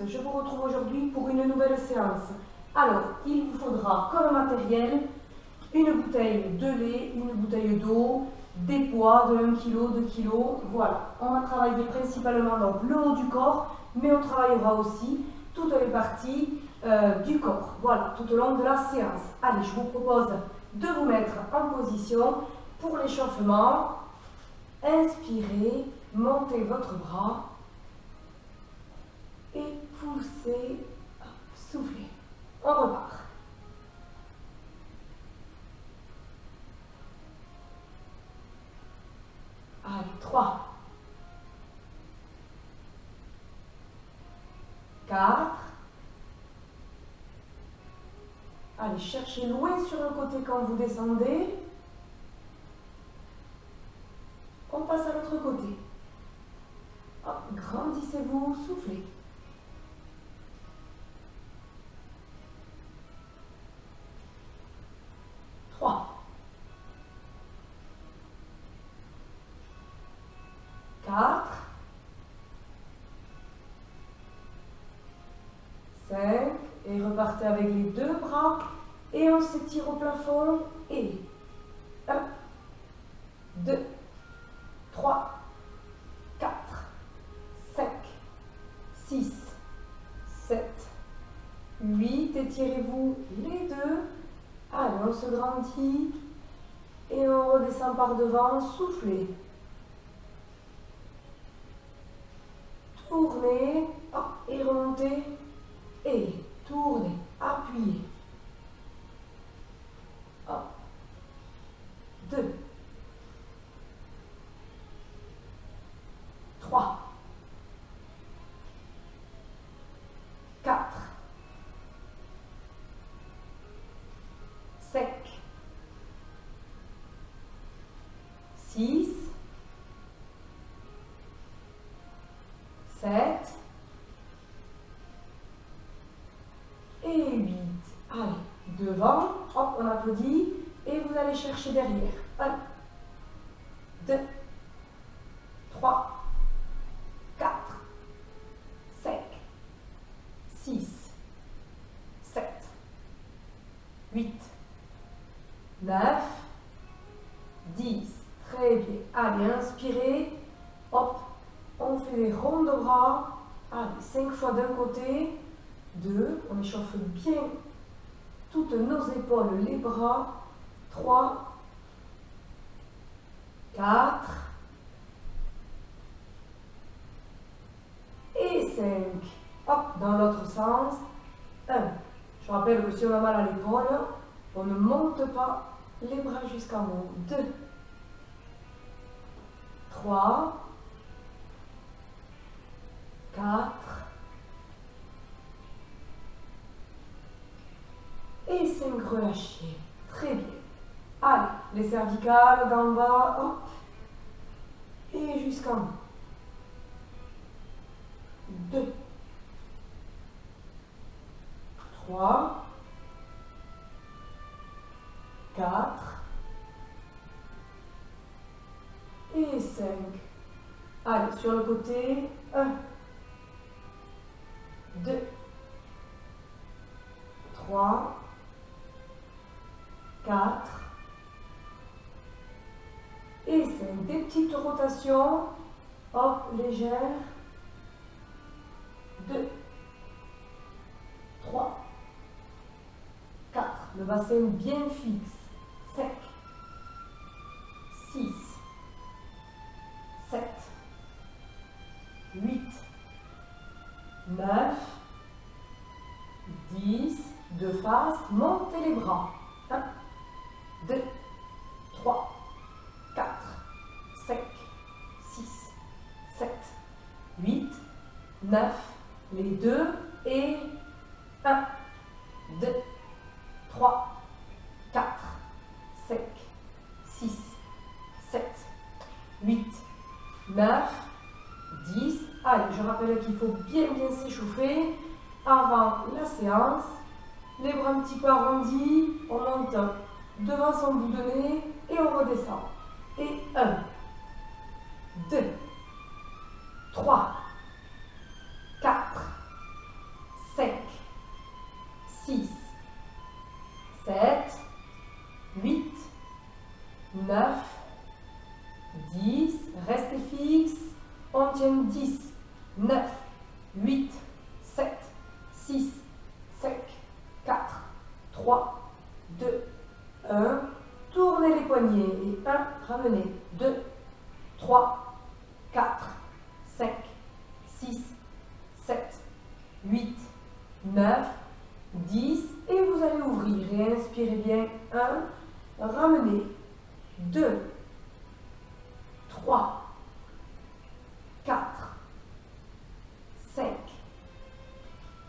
je vous retrouve aujourd'hui pour une nouvelle séance. Alors, il vous faudra comme matériel une bouteille de lait, une bouteille d'eau, des poids de 1 kg, 2 kg, voilà. On va travailler principalement donc le haut du corps, mais on travaillera aussi toutes les parties du corps, voilà, tout au long de la séance. Allez, je vous propose de vous mettre en position pour l'échauffement. Inspirez, montez votre bras et poussez, soufflez. On repart. Allez, 3, 4. Allez, cherchez loin sur un côté quand vous descendez. On passe à l'autre côté. Hop, grandissez-vous, soufflez. 3, 4, 5, et repartez avec les deux bras, et on s'étire au plafond, et 1, 2, 3, 4, 5, 6, 7, 8, étirez-vous les deux, allez, on se grandit, et on redescend par devant, soufflez. Tournez, hop, et remontez, et tournez, appuyez. Hop, 2, 3, 4, 5, 6, 7 et 8. Allez, devant, hop, on applaudit et vous allez chercher derrière. 1, 2, 3, 4, 5, 6, 7, 8, 9, 10. Très bien. Allez, inspirez. Hop, on fait des ronds de bras. Allez, 5 fois d'un côté. 2. On échauffe bien toutes nos épaules, les bras. 3, 4 et 5. Hop, dans l'autre sens. 1. Je rappelle que si on a mal à l'épaule, on ne monte pas les bras jusqu'en haut. 2, 3, 4 et 5, relâchez. Très bien. Allez, les cervicales d'en bas, hop, et jusqu'en haut. 2, 3, 4 et 5. Allez, sur le côté, 1, 2, 3, 4 et 5. Des petites rotations, hop, légères. 2, 3, 4. Le bassin bien fixe. 5, 6, 7, 8, 9, 10, de face, montez les bras. 1, 2, 3, 4, 5, 6, 7, 8, 9, les deux, et 1, 2, 3, 4, 5, 6, 7, 8, 9, 10. Allez, je rappelle qu'il faut bien s'échauffer avant la séance. Les bras un petit peu arrondis, on monte devant son bout de nez et on redescend. Et 1, 2, 3, 4, maintiennent 10, 9, 8, 7, 6, 5, 4, 3, 2, 1. Tournez les poignets et 1, ramenez, 2, 3, 4, 5, 6, 7, 8, 9, 10 et vous allez ouvrir et inspirez bien, 1, ramenez, 2, 3, 4, 5,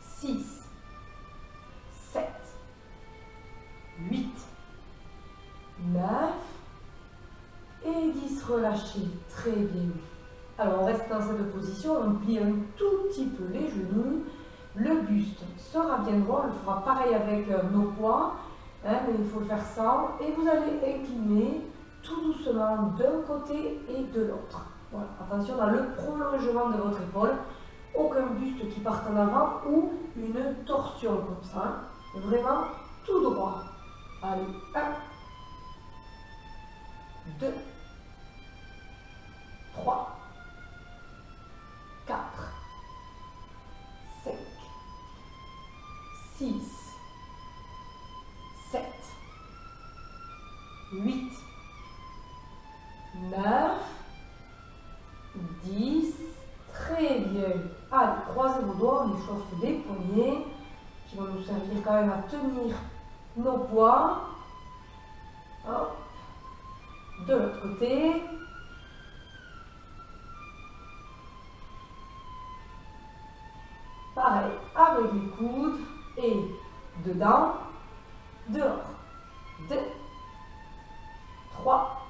6, 7, 8, 9 et 10, relâchez, très bien. Alors on reste dans cette position, on plie un tout petit peu les genoux, le buste sera bien droit, on le fera pareil avec nos poids, hein, mais il faut le faire sans, et vous allez incliner tout doucement d'un côté et de l'autre. Voilà. Attention dans le prolongement de votre épaule, aucun buste qui parte en avant ou une torsion comme ça, vraiment tout droit. Allez, 1, 2, 3, 4, 5, 6, 7, 8, 9, 10, très bien. Allez, croisez vos doigts, on échauffe les poignets qui vont nous servir quand même à tenir nos poids. Hop. De l'autre côté. Pareil, avec les coudes et dedans, dehors. 2, 3,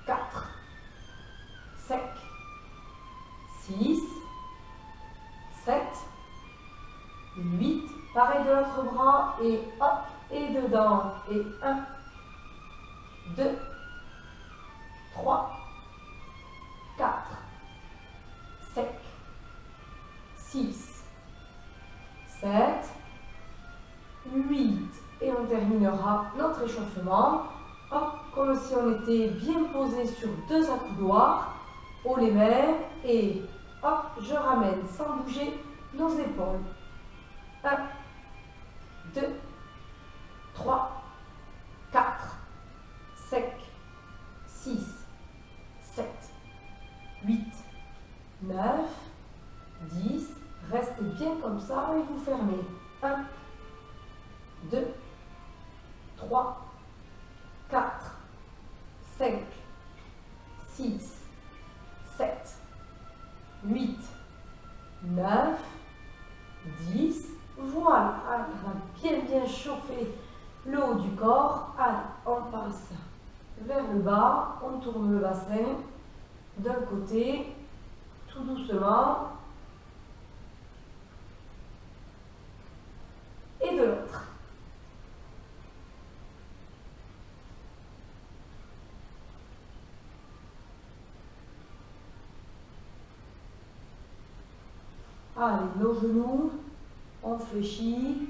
4, 5, 6, 7, 8. Pareil de l'autre bras et hop, et dedans. Et 1, 2, 3, 4, 5, 6, 7, 8. Et on terminera notre échauffement. Hop, comme si on était bien posé sur deux accoudoirs, haut les mains, et hop, je ramène sans bouger nos épaules. 1, 2, 3, 4, 5, 6, 7, 8, 9, 10. Restez bien comme ça et vous fermez. 1, 2, 3, 4, 5, 6, 7, 8, 9, 10. Voilà, alors, on a bien chauffé le haut du corps. Allez, on passe vers le bas, on tourne le bassin d'un côté, tout doucement, et de l'autre. Allez, nos genoux, on fléchit.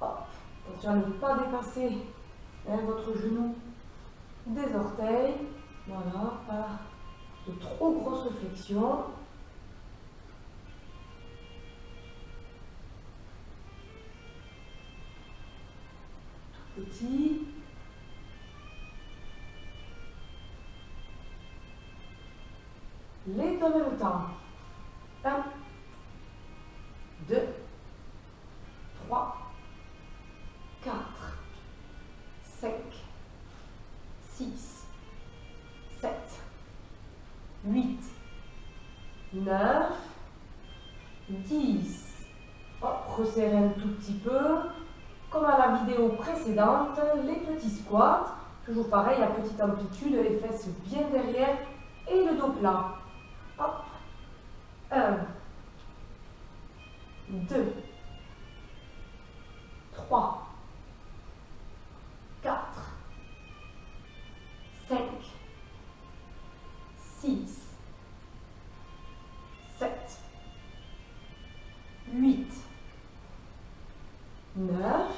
Hop, attention à ne pas dépasser votre genou des orteils. Voilà, pas de trop grosses flexions. Tout petit. Les deux en même temps. 1, 2, 3, 4, 5, 6, 7, 8, 9, 10. Hop, resserrez un tout petit peu. Comme à la vidéo précédente, les petits squats. Toujours pareil, à petite amplitude, les fesses bien derrière et le dos plat. Hop. 1, 2, 3, 4, 5, 6, 7, 8, 9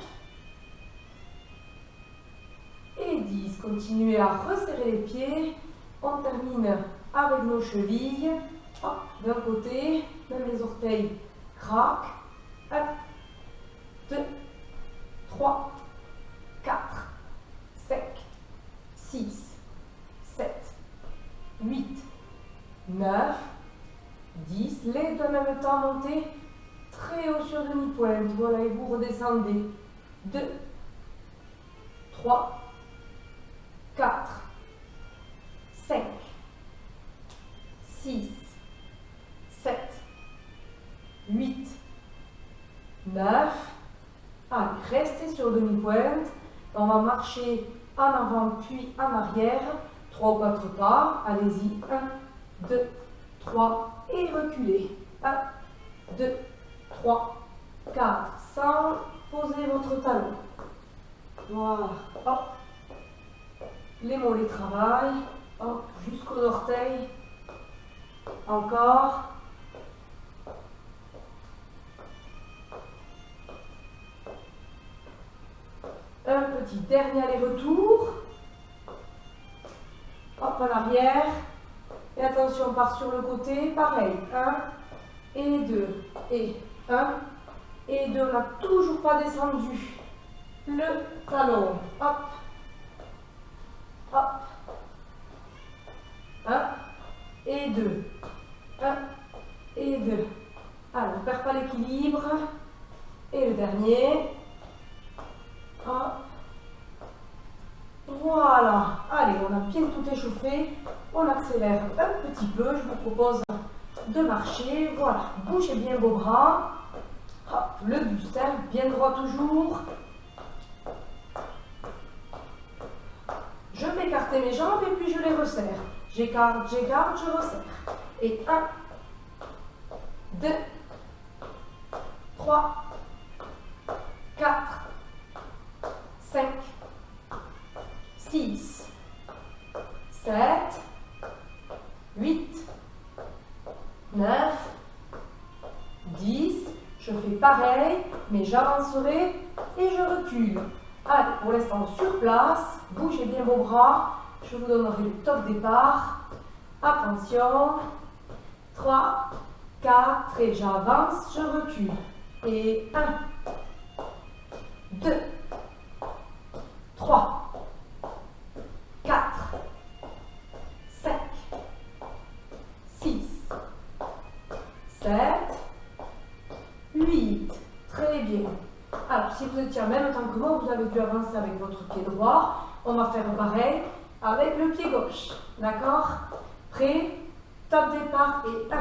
et 10. Continuez à resserrer les pieds. On termine avec nos chevilles. Hop, d'un côté, même les orteils craquent. 1, 2, 3, 4, 5, 6, 7, 8, 9, 10. Les deux en même temps, montez très haut sur demi-pointe. Voilà, et vous redescendez. 2, 3, 4, 5, 6, 7, 8, 9. Allez, restez sur demi-pointe. On va marcher en avant puis en arrière. 3 ou 4 pas. Allez-y. 1, 2, 3 et reculez. 1, 2, 3, 4. Sans poser votre talon. Voilà. Hop. Les mollets travaillent. Hop. Jusqu'aux orteils. Encore. Un petit dernier aller-retour. Hop, en arrière. Et attention, on part sur le côté. Pareil. 1 et 2. Et 1 et 2. On n'a toujours pas descendu le talon. Hop. Hop. 1 et 2. 1 et 2. Alors, on ne perd pas l'équilibre. Et le dernier. Hop. Voilà. Allez, on a bien tout échauffé. On accélère un petit peu. Je vous propose de marcher. Voilà. Bougez bien vos bras. Hop, le buste, hein, bien droit toujours. Je vais écarter mes jambes et puis je les resserre. J'écarte, je resserre. Et 1, 2, 3, 4, 5, 6, 7, 8, 9, 10. Je fais pareil, mais j'avancerai et je recule. Allez, pour l'instant sur place, bougez bien vos bras. Je vous donnerai le top départ. Attention. 3, 4 et j'avance, je recule. Et 1, 2, 3, 4, 5, 6, 7, 8. Très bien. Alors, si vous étiez en même temps que moi, vous avez dû avancer avec votre pied droit. On va faire pareil avec le pied gauche. D'accord? Prêt? Top départ et 1,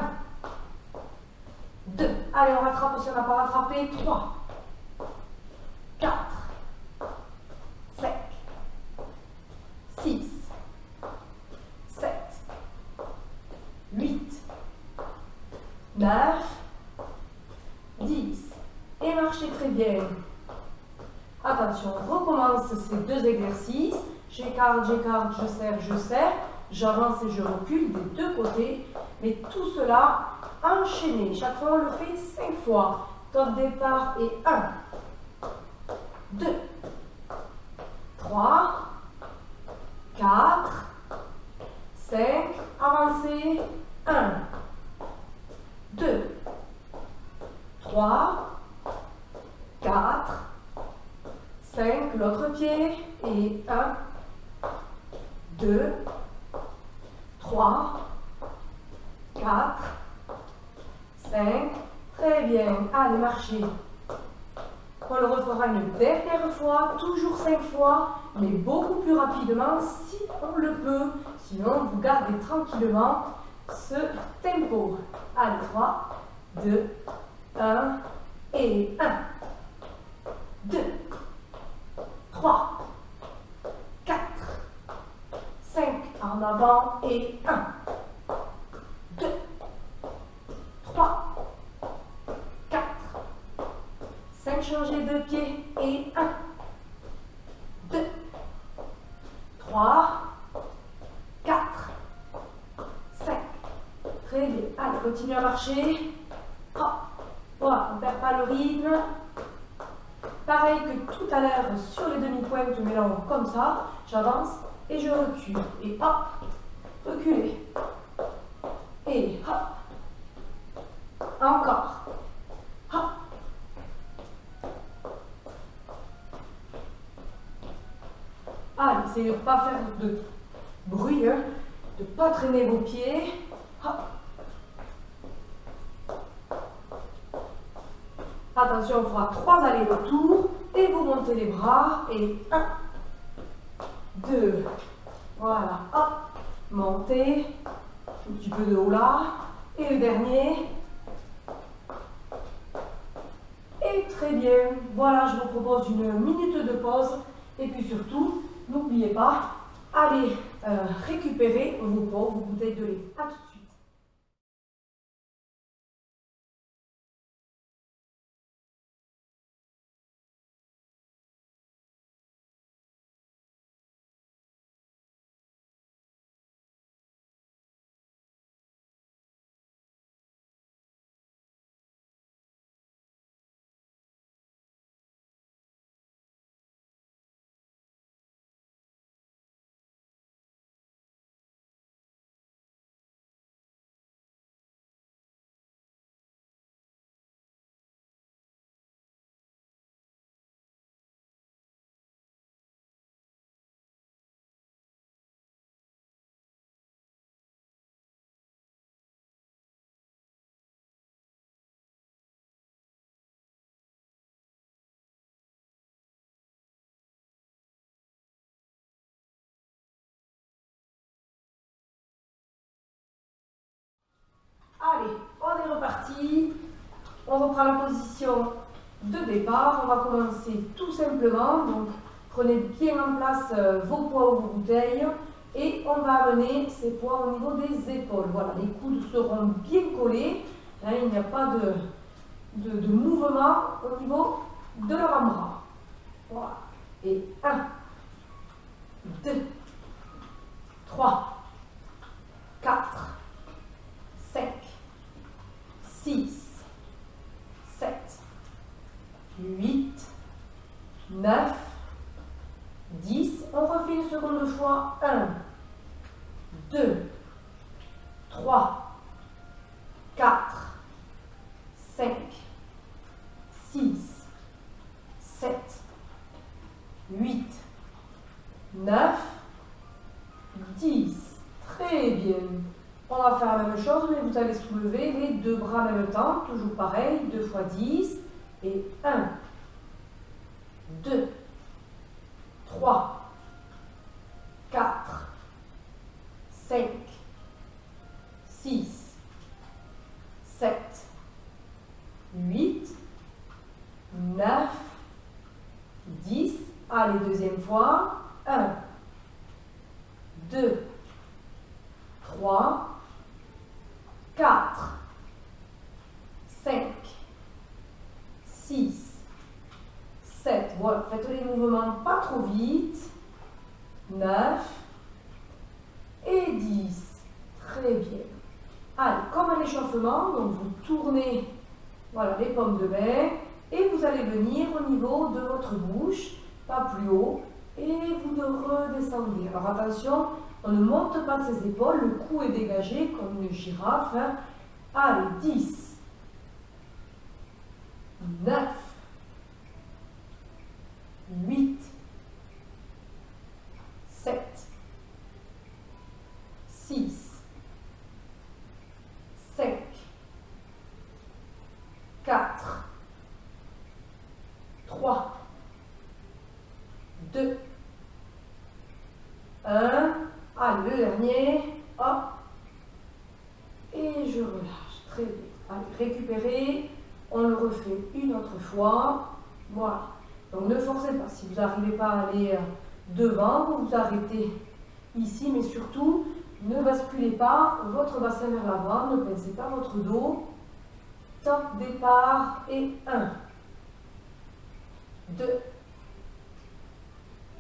2. Allez, on rattrape si on n'a pas rattrapé. 3, 4, 5, 6, 7, 8, 9, 10. Et marchez très bien. Attention, on recommence ces deux exercices. J'écarte, je serre, je serre. J'avance et je recule des deux côtés. Mais tout cela enchaîné. Chaque fois, on le fait 5 fois. Top départ et 1, 2, 3, 4, 5. Avancez. 1, 2, 3, 4, 5, l'autre pied, et 1, 2, 3, 4, 5, très bien, allez, marchez. On le refera une dernière fois, toujours 5 fois, mais beaucoup plus rapidement si on le peut, sinon vous gardez tranquillement ce tempo. Allez, 3, 2, 1, et 1, 2, 3, 4, 5, en avant, et 1, 2, 3, 4, 5, changez de pied, et 1, 2, 3, 4, 5, très bien, allez, continuez à marcher, hop. Voilà, on ne perd pas le rythme. Pareil que tout à l'heure sur les demi-pointes, mais là comme ça, j'avance et je recule. Et hop, reculez. Et hop. Encore. Hop. Allez, essayez de ne pas faire de bruit, hein, de ne pas traîner vos pieds. Hop. Attention, on fera 3 allers-retours et vous montez les bras. Et 1, 2, voilà, hop, montez, un petit peu de haut là. Et le dernier. Et très bien, voilà, je vous propose une minute de pause. Et puis surtout, n'oubliez pas, allez récupérer vos pots, vos bouteilles de lait. À tout de suite. Allez, on est reparti. On reprend la position de départ. On va commencer tout simplement. Donc, prenez bien en place vos poids ou vos bouteilles. Et on va amener ces poids au niveau des épaules. Voilà, les coudes seront bien collés. Là, il n'y a pas de mouvement au niveau de l'avant-bras. Voilà. Et 1, 2, 3, 4, 5, 6, 7, 8, 9, 10. On refait une seconde fois. 1, 2, 3, 4, 5, 6, 7, 8, 9, 10. Très bien. On va faire la même chose, mais vous allez soulever les 2 bras en même temps. Toujours pareil, 2 fois 10. Et 1, 2, 3, 4, 5, 6, 7, 8, 9, 10. Allez, deuxième fois. 1, 2, 3, 4, 5, 6, 7. Voilà, faites les mouvements pas trop vite. 9 et 10. Très bien. Allez, comme à l'échauffement, donc vous tournez voilà, les paumes de main et vous allez venir au niveau de votre bouche, pas plus haut, et vous redescendez. Alors attention, on ne monte pas ses épaules, le cou est dégagé comme une girafe. Hein. Allez, 10, 9, 8, 7, 6, 5, 4, 3, 2, 1. Allez, le dernier. Hop. Et je relâche. Très bien. Allez, récupérez. On le refait une autre fois. Voilà. Donc ne forcez pas. Si vous n'arrivez pas à aller devant, vous vous arrêtez ici. Mais surtout, ne basculez pas votre bassin vers l'avant. Ne pincez pas votre dos. Top départ. Et 1, 2,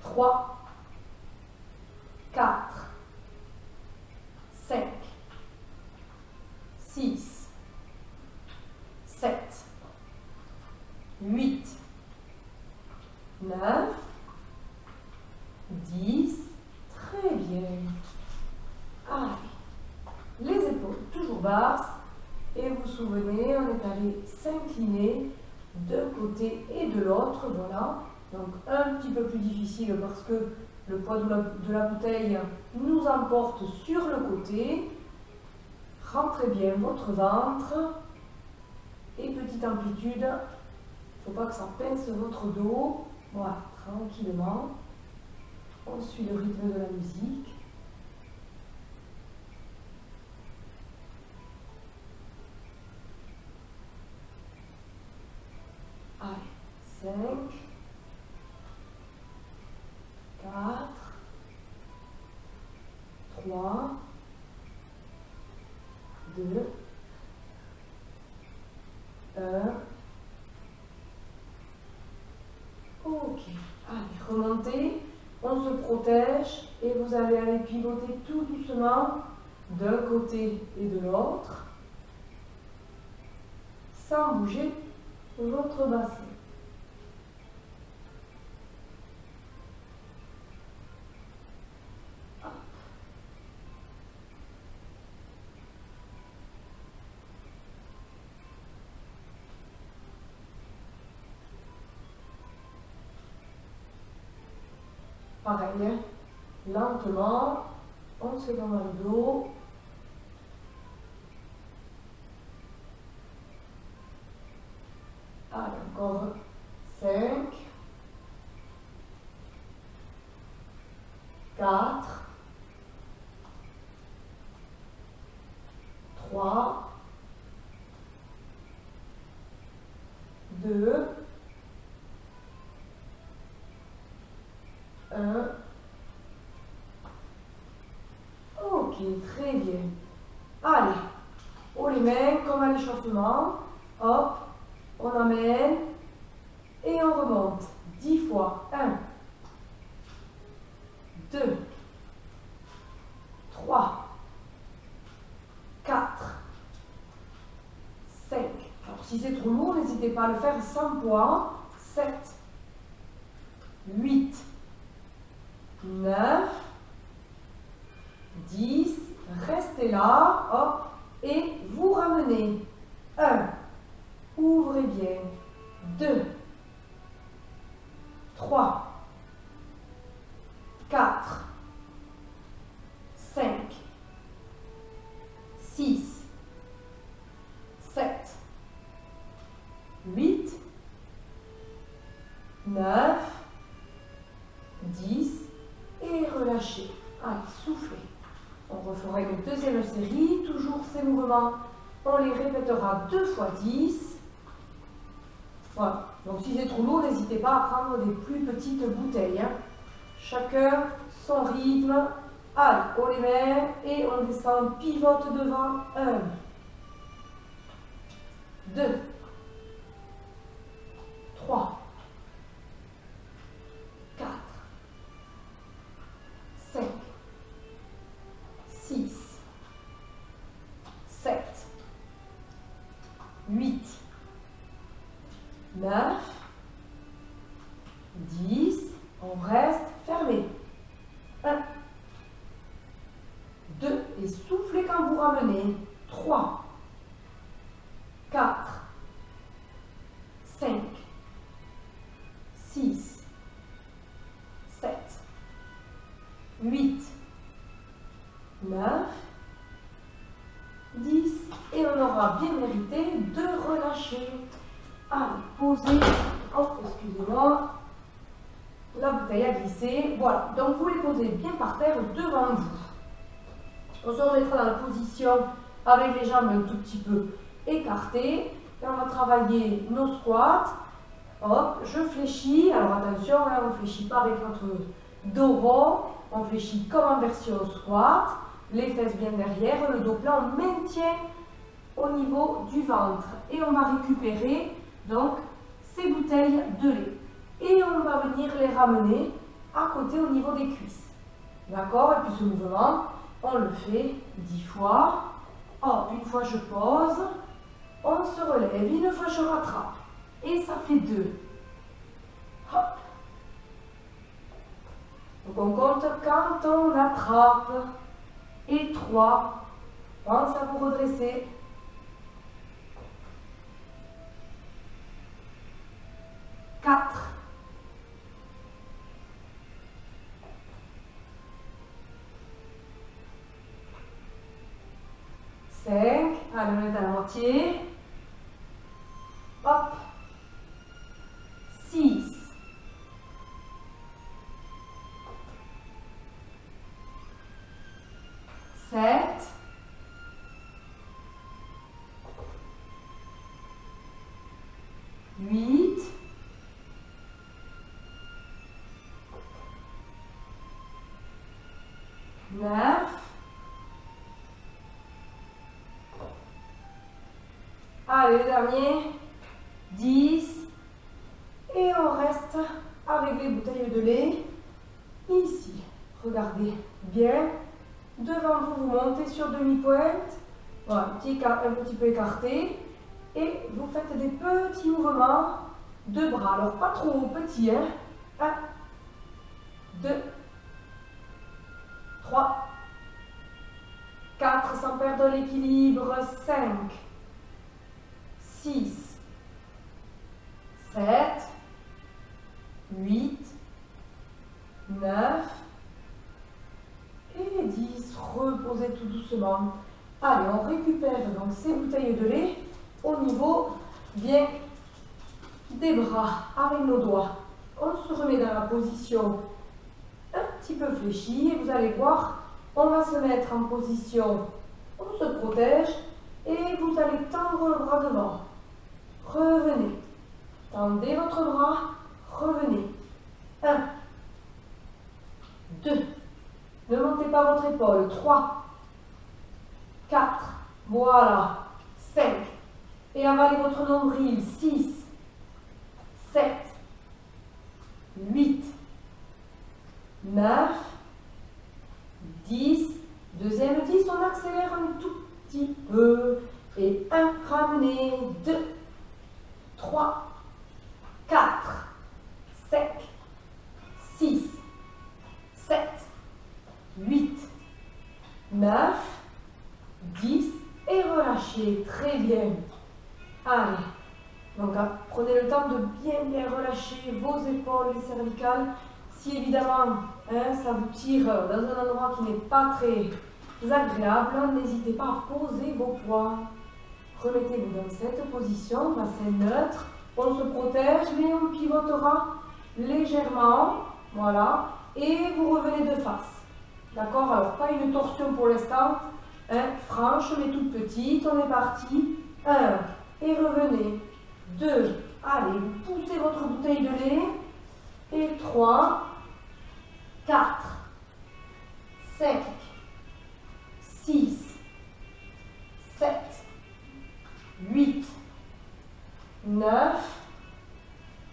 3, 4, 5, 6, 7, 8, 9, 10. Très bien. Allez. Les épaules toujours basse. Et vous vous souvenez, on est allé s'incliner d'un côté et de l'autre, voilà. Donc un petit peu plus difficile parce que le poids de la bouteille nous emporte sur le côté. Rentrez bien votre ventre. Et petite amplitude, il ne faut pas que ça pince votre dos. Voilà, tranquillement. On suit le rythme de la musique. Allez, 5, 4, 3, 2, 1. Ok, allez, remontez, on se protège et vous allez aller pivoter tout doucement d'un côté et de l'autre sans bouger votre bassin. Pareil, hein? Lentement, on se donne le dos. Allez, encore 5, 4, 3, 2, 1. Ok, très bien. Allez, haut les mains comme à l'échauffement. Hop, on amène et on remonte. 10 fois. 1, 2, 3, 4, 5. Alors si c'est trop lourd, n'hésitez pas à le faire sans poids. 7, 8, 9, 10, restez là, hop, et vous ramenez. 1, ouvrez bien. 2, 3, 4, 5, 6, 7, 8, 9, 10, et relâchez. Allez, soufflez. On refera une deuxième série. Toujours ces mouvements, on les répétera 2 fois 10. Voilà. Donc si c'est trop lourd, n'hésitez pas à prendre des plus petites bouteilles. Hein. Chacun son rythme. Allez, on les met et on descend, pivote devant. 1, 2, 3, 4, 5, 6, 7, 8, 9, 10, on reste fermé. 1, 2, et soufflez quand vous ramenez. 3, 4, 5, 6, 7, 8, 9, 10, et on aura bien mérité de relâcher. Allez, posez, oh, excusez-moi, la bouteille a glissé. Voilà, donc vous les posez bien par terre devant vous. On se remettra dans la position avec les jambes un tout petit peu écartées. Et on va travailler nos squats. Hop, je fléchis. Alors attention, là on ne fléchit pas avec notre dos rond. On fléchit comme en version squat. Les fesses bien derrière, le dos plat, on maintient au niveau du ventre. Et on va récupérer donc ces bouteilles de lait. Et on va venir les ramener à côté au niveau des cuisses. D'accord? Et puis ce mouvement, on le fait 10 fois. Hop, une fois je pose, on se relève, une fois je rattrape. Et ça fait 2. Hop. Donc on compte quand on attrape. Et 3. Pensez à vous redresser. 4. 5. Allez, on est à la moitié. Hop. 6. 7. 8. 9. Allez, le dernier. 10. Et on reste avec les bouteilles de lait ici. Regardez bien. Devant vous, vous montez sur demi-pointe. Voilà, un petit peu écarté. Et vous faites des petits mouvements de bras. Alors, pas trop petits, hein. 1, 2, 3, 4, sans perdre l'équilibre. 5, 6, 7, 8, 9 et 10. Reposez tout doucement. Allez, on récupère donc ces bouteilles de lait au niveau bien des bras avec nos doigts. On se remet dans la position un petit peu fléchie et vous allez voir, on va se mettre en position, on se protège et vous allez tendre le bras devant. Revenez. Tendez votre bras, revenez. 1, 2, ne montez pas votre épaule. 3, 4, voilà. 5, et avalez votre nombril. 6, 7, 8, 9, 10. Deuxième 10, on accélère un tout petit peu. Et 1, ramenez. 2, 3, 4, 5, 6, 7, 8, 9, 10 et relâchez. Très bien. Allez. Donc prenez le temps de bien relâcher vos épaules, les cervicales. Si évidemment ça vous tire dans un endroit qui n'est pas très agréable, n'hésitez pas à poser vos poids. Remettez-vous dans cette position, bassin neutre. On se protège, mais on pivotera légèrement. Voilà. Et vous revenez de face. D'accord? Alors, pas une torsion pour l'instant. Franche, mais toute petite. On est parti. 1. Et revenez. 2. Allez, vous poussez votre bouteille de lait. Et 3. 4. 5. 6. 7. 8, 9,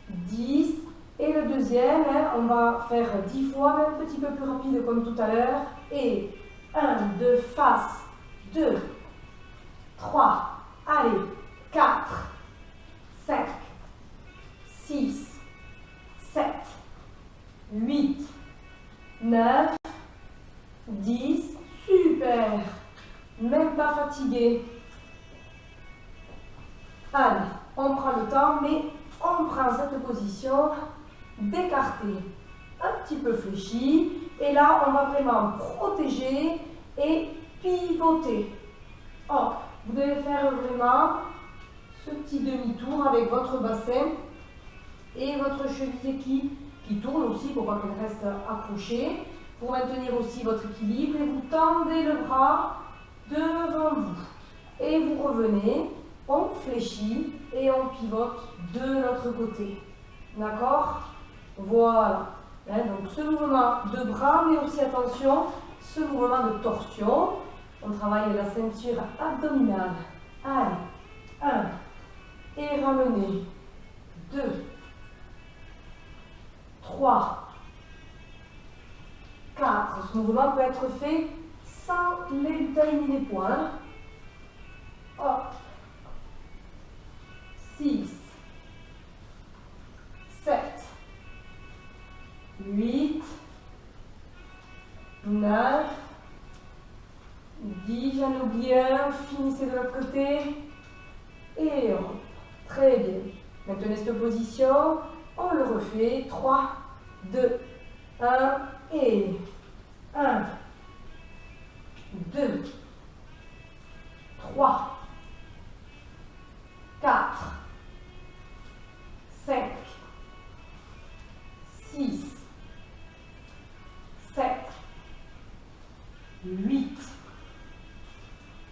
10, et le deuxième, on va faire 10 fois, mais un petit peu plus rapide comme tout à l'heure, et 1, 2, face, 2, 3, allez, 4, 5, 6, 7, 8, 9, 10, super, même pas fatigué. Allez, on prend le temps, mais on prend cette position d'écarter, un petit peu fléchie. Et là, on va vraiment protéger et pivoter. Hop, vous devez faire vraiment ce petit demi-tour avec votre bassin et votre cheville qui tourne aussi pour pas qu'elle reste accrochée. Pour maintenir aussi votre équilibre et vous tendez le bras devant vous. Et vous revenez. On fléchit et on pivote de l'autre côté. D'accord? Voilà. Donc ce mouvement de bras, mais aussi attention, ce mouvement de torsion. On travaille la ceinture abdominale. Allez. 1. Et ramenez. 2. 3. 4. Ce mouvement peut être fait sans les bouteilles ni les poings. Hop. 6, 7, 8, 9, 10, j'en ai oublié bien, finissez de l'autre côté. Et hop. Très bien. Maintenez cette position. On le refait. 3, 2, 1 et 1, 2, 3, 4, 5, 6, 7, 8,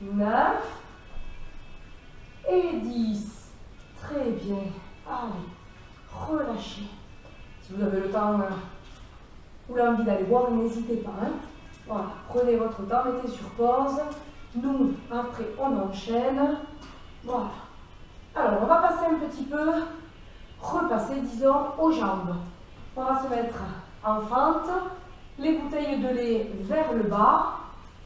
9 et 10. Très bien. Allez, relâchez. Si vous avez le temps ou l'envie d'aller boire, n'hésitez pas. Hein. Voilà, prenez votre temps, mettez sur pause. Nous, après, on enchaîne. Voilà. Alors, on va passer un petit peu, repasser, disons, aux jambes. On va se mettre en fente, les bouteilles de lait vers le bas.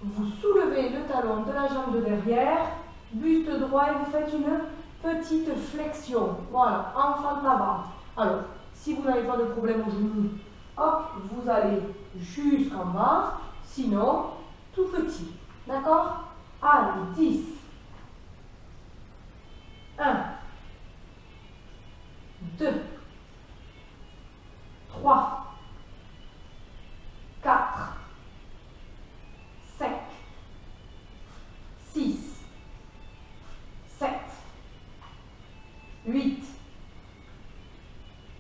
Vous soulevez le talon de la jambe de derrière, buste droit et vous faites une petite flexion. Voilà, en fente avant. Alors, si vous n'avez pas de problème au genou, hop, vous allez jusqu'en bas. Sinon, tout petit. D'accord? Allez, 10. 1, 2, 3, 4, 5, 6, 7, 8,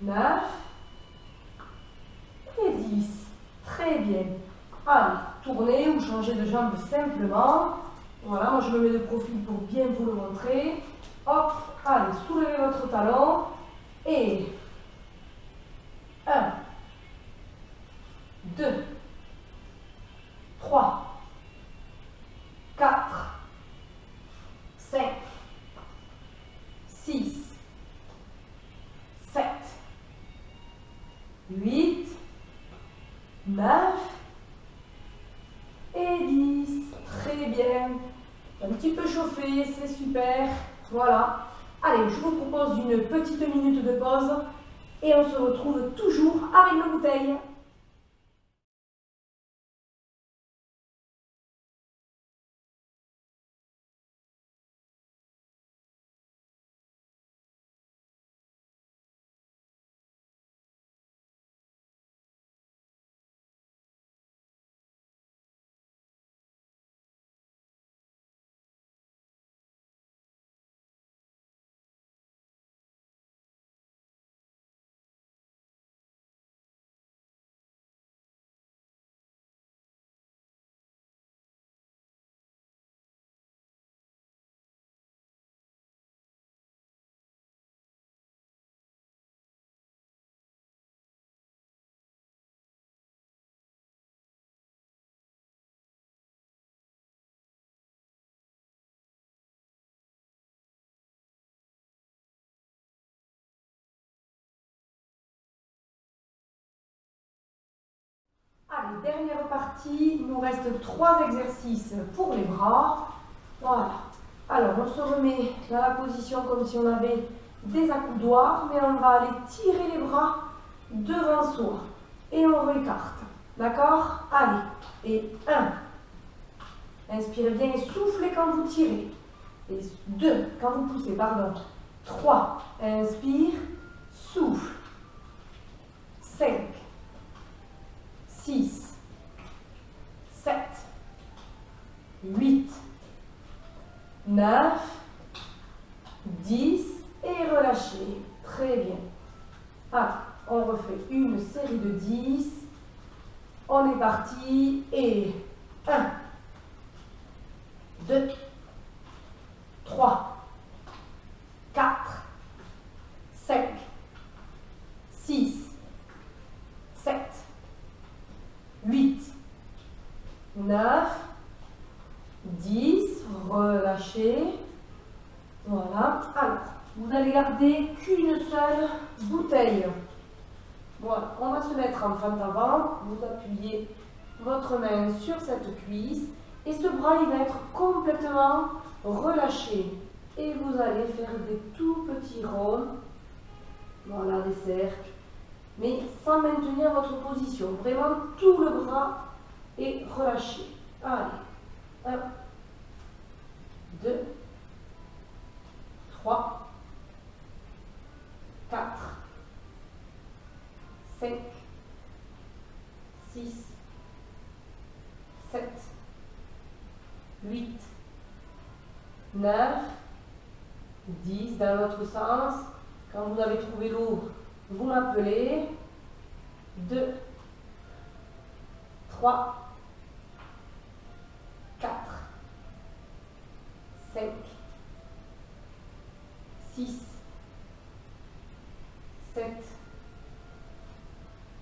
9 et 10. Très bien. Allez, tournez ou changez de jambe simplement. Voilà, moi je me mets de profil pour bien vous le montrer. Hop, allez, soulevez votre talon. Et 1, 2, 3, 4, 5, 6, 7, 8, 9 et 10. Très bien. Un petit peu chauffé, c'est super. Voilà. Allez, je vous propose une petite minute de pause et on se retrouve toujours avec nos bouteilles. Allez, dernière partie, il nous reste 3 exercices pour les bras. Voilà. Alors, on se remet dans la position comme si on avait des accoudoirs, mais on va aller tirer les bras devant soi. Et on récarte. D'accord? Allez. Et 1. Inspirez bien et soufflez quand vous tirez. Et 2. Quand vous poussez, pardon. 3. Inspire, souffle. 5. 6, 7, 8, 9, 10 et relâchez. Très bien. Ah, on refait une série de 10. On est parti. Et 1, 2, 3, 4, 5, 6, 7, 8, 9, 10, relâchez. Voilà. Alors, vous allez garder qu'une seule bouteille. Voilà, on va se mettre en fente avant. Vous appuyez votre main sur cette cuisse et ce bras il va être complètement relâché. Et vous allez faire des tout petits ronds. Voilà, des cercles. Mais sans maintenir votre position. Vraiment, tout le bras est relâché. Allez. 1, 2, 3, 4, 5, 6, 7, 8, 9, 10. Dans l'autre sens, quand vous avez trouvé l'eau, vous m'appelez. 2, 3, 4, 5, 6, 7,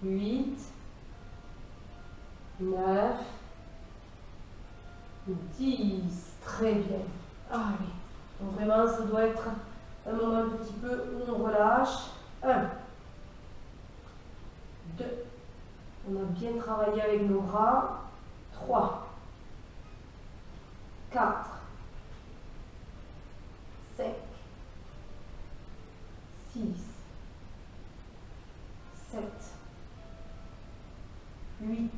8, 9, 10. Très bien. Allez. Donc vraiment, ça doit être un moment un petit peu où on relâche. 1, 2. On a bien travaillé avec nos bras. 3, 4, 5, 6, 7, 8,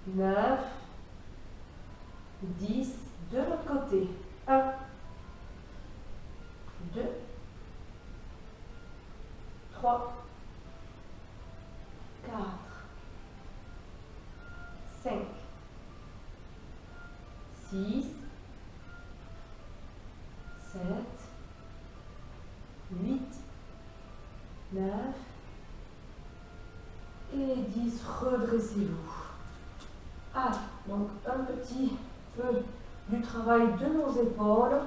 9, 10. De l'autre côté. 1, 2, 3, 4, 5, 6, 7, 8, 9 et 10. Redressez-vous. Allez, donc un petit peu du travail de nos épaules,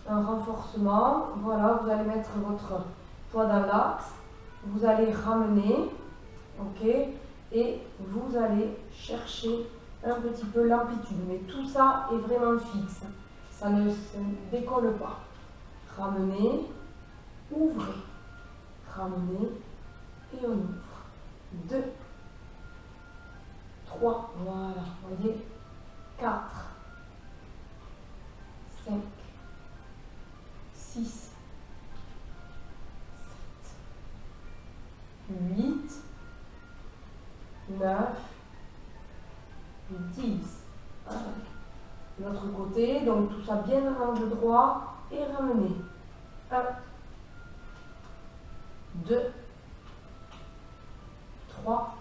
un renforcement. Voilà, vous allez mettre votre poids dans l'axe, vous allez ramener, ok, et vous allez chercher un petit peu l'amplitude, mais tout ça est vraiment fixe, ça ne se décolle pas. Ramenez, ouvrez, ramenez et on ouvre. 2, 3, voilà, vous voyez, 4, 5, 6, 7, 8, 9, 10. Voilà. De l'autre côté, donc tout ça bien à l'angle droit et ramenez. 1, 2, 3,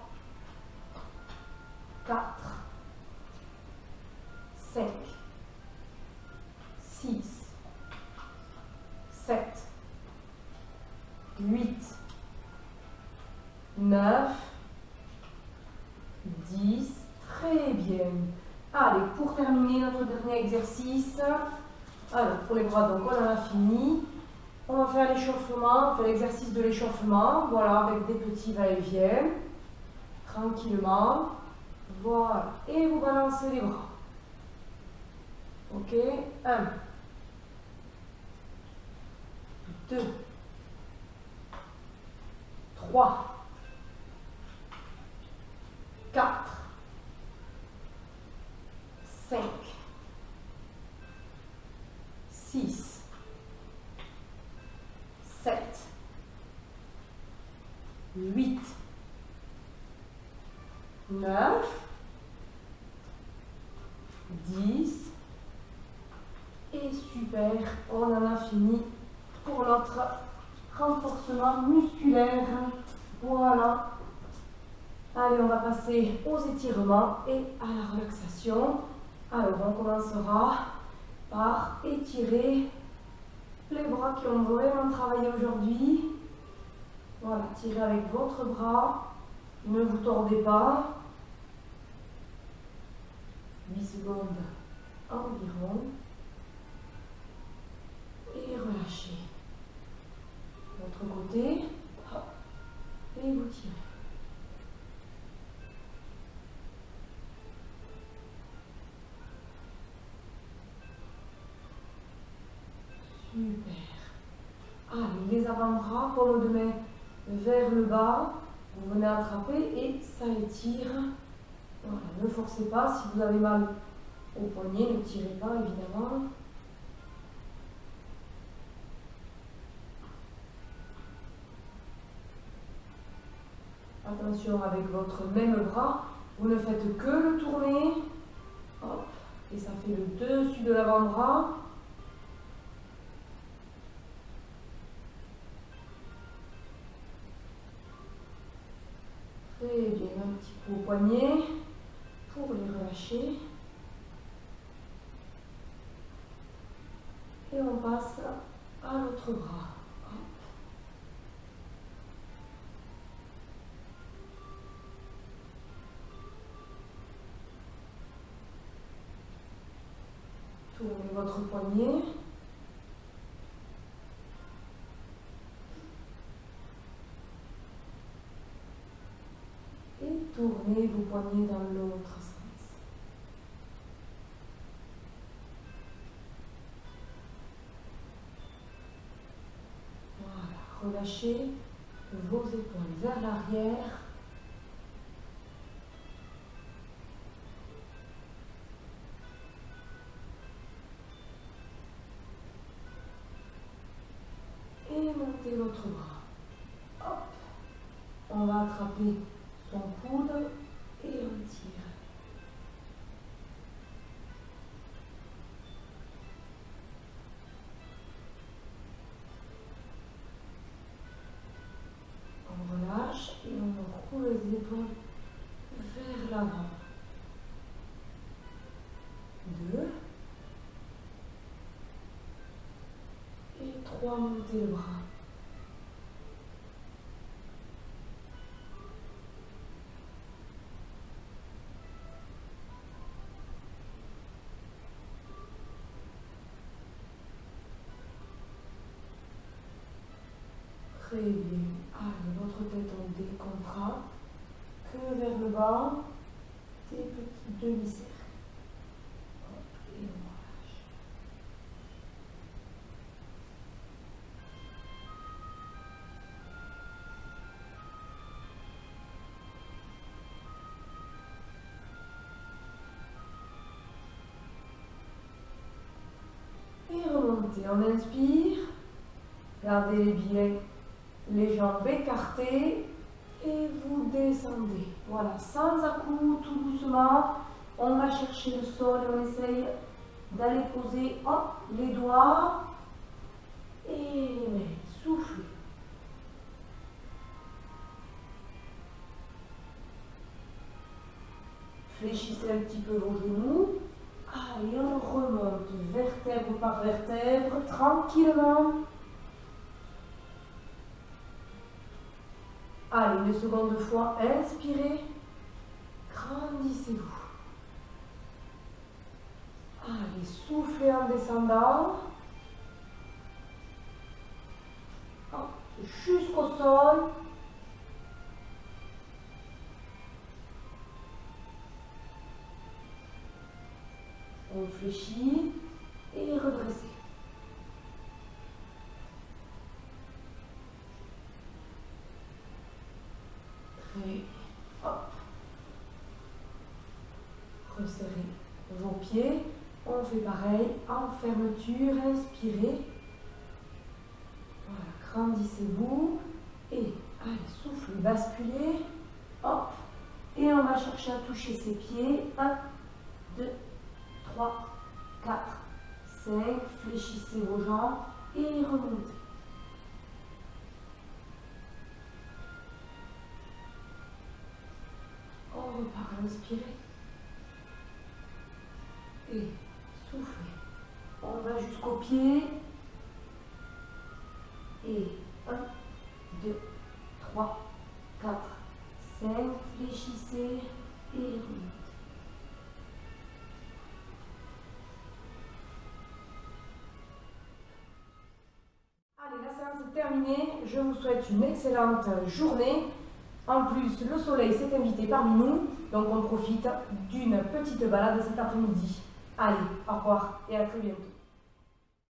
4, 5, 6, 7, 8, 9, 10. Très bien. Allez, pour terminer notre dernier exercice, alors pour les bras, donc on en a fini. On va faire l'échauffement, on fait l'exercice de l'échauffement, voilà, avec des petits va-et-vient, tranquillement. Voilà, et vous balancez les bras. Ok, 1, 2, 3, 4, 5, 6, 7, 8, 9, 10. Et super, on en a fini pour notre renforcement musculaire. Voilà. Allez, on va passer aux étirements et à la relaxation. Alors, on commencera par étirer les bras qui ont vraiment travaillé aujourd'hui. Voilà, tirez avec votre bras. Ne vous tordez pas. 8 secondes environ. Et relâchez. L'autre côté. Hop. Et vous tirez. Super. Allez, les avant-bras, paume de main vers le bas. Vous venez attraper et ça étire. Voilà, ne forcez pas. Si vous avez mal au poignet, ne tirez pas évidemment. Attention avec votre même bras, vous ne faites que le tourner. Hop. Et ça fait le dessus de l'avant-bras. Très bien, un petit coup au poignet pour les relâcher. Et on passe à l'autre bras. Tournez votre poignet. Et tournez vos poignets dans l'autre sens. Voilà, relâchez vos épaules vers l'arrière. Et montez votre bras. Hop. On va attraper son coude et on tire. On relâche et on roule les épaules vers l'avant. 2 et 3, montez le bras. Très bien. Allez, votre tête on décontracte. Que vers le bas. Des petits demi-cercles. Et on relâche. Et remontez. On inspire. Gardez les jambes écartées et vous descendez. Voilà, sans à-coups, tout doucement. On va chercher le sol et on essaye d'aller poser les doigts et les mains. Soufflez. Fléchissez un petit peu vos genoux. Allez, on remonte vertèbre par vertèbre, tranquillement. Allez, une seconde fois, inspirez, grandissez-vous. Allez, soufflez en descendant. Jusqu'au sol. On fléchit et redressez. Hop. Resserrez vos pieds. On fait pareil en fermeture. Inspirez. Voilà, grandissez-vous. Et allez, soufflez, basculez. Hop. Et on va chercher à toucher ses pieds. 1, 2, 3, 4, 5. Fléchissez vos jambes et remontez. On repart, inspirez. Et soufflez. On va jusqu'au pied. Et 1, 2, 3, 4, 5. Fléchissez et remontez. Allez, la séance est terminée. Je vous souhaite une excellente journée. En plus, le soleil s'est invité parmi nous, donc on profite d'une petite balade cet après-midi. Allez, au revoir et à très bientôt.